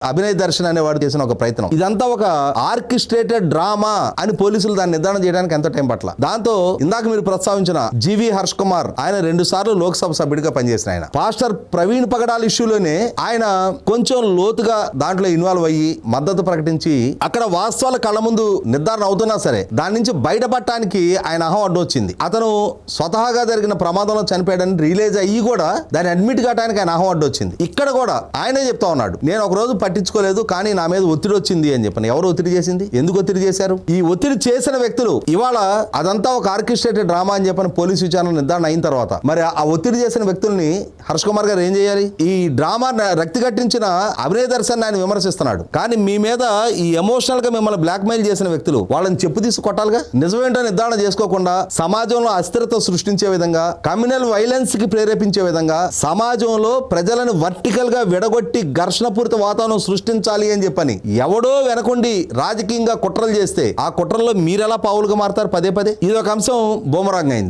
అభినయ్ దర్శన్ అనేవాడు చేసిన ఒక ప్రయత్నం. ఇదంతా ఒక ఆర్కెస్ట్రేటెడ్ డ్రామా అని పోలీసులు దాన్ని నిర్ధారణ చేయడానికి ఎంత టైం పట్ల. దాంతో ఇందాక మీరు ప్రస్తావించిన జీవి హర్ష్ కుమార్, ఆయన 2 సార్లు లోక్సభ సభ్యుడిగా పనిచేసిన ఆయన. పాస్టర్ ప్రవీణ్ పగడాల్ ఇష్యూలోనే ఆయన కొంచెం లోతుగా దాంట్లో ఇన్వాల్వ్ అయ్యి మద్దతు ప్రకటించి అక్కడ వాస్తవాల కళ్ళ ముందు నిర్ధారణ అవుతున్నా సరే దాని నుంచి బయటపడటానికి ఆయన అహం అడ్డు వచ్చింది. అతను స్వతహాగా జరిగిన ప్రమాదంలో చనిపోయాడని రిలీజ్ అయ్యి కూడా దాన్ని అడ్మిట్ కావడానికి ఆయన అహం అడ్డు వచ్చింది. ఇక్కడ కూడా ఆయనే చెప్తా ఉన్నాడు, నేను ఒక రోజు పట్టించుకోలేదు కానీ నా మీద ఒత్తిడి వచ్చింది అని చెప్పని. ఎవరు ఒత్తిడి చేసింది? ఎందుకు ఒత్తిడి చేశారు? ఈ ఒత్తిడి చేసిన వ్యక్తులు ఇవాళ అదంతా ఒక ఆర్కెస్ట్రేటెడ్ డ్రామా అని చెప్పని పోలీసు విచారణ నిర్ధారణ అయిన తర్వాత మరి ఆ ఒత్తిడి చేసిన వ్యక్తుల్ని హర్ష్ కుమార్ గారు ఏం చేయాలి? ఈ డ్రామా రక్తి కట్టించిన అభినయ్ దర్శన్ ఆయన విమర్శిస్తున్నాడు, కానీ మీ మీద ఈ ఎమోషనల్ గా మిమ్మల్ని బ్లాక్ మెయిల్ చేసిన వ్యక్తులు వాళ్ళని చెప్పు తీసి కొట్టాలిగా. నిజమేంటో నిర్ధారణ చేసుకోకుండా సమాజంలో అస్థిరత సృష్టించే విధంగా, కమ్యూనల్ వైలెన్స్ కి ప్రేరేపించే విధంగా, సమాజంలో ప్రజలను వర్టికల్ గా విడగొట్టి ఘర్షణపూరిత వాతావరణం సృష్టించాలి అని చెప్పని ఎవడో వెనకుండి రాజకీయంగా కుట్రలు చేస్తే ఆ కుట్రల్లో మీరెలా పావులుగా మారుతారు? పదే పదే ఇది ఒక అంశం బూమరాంగ్ అయింది.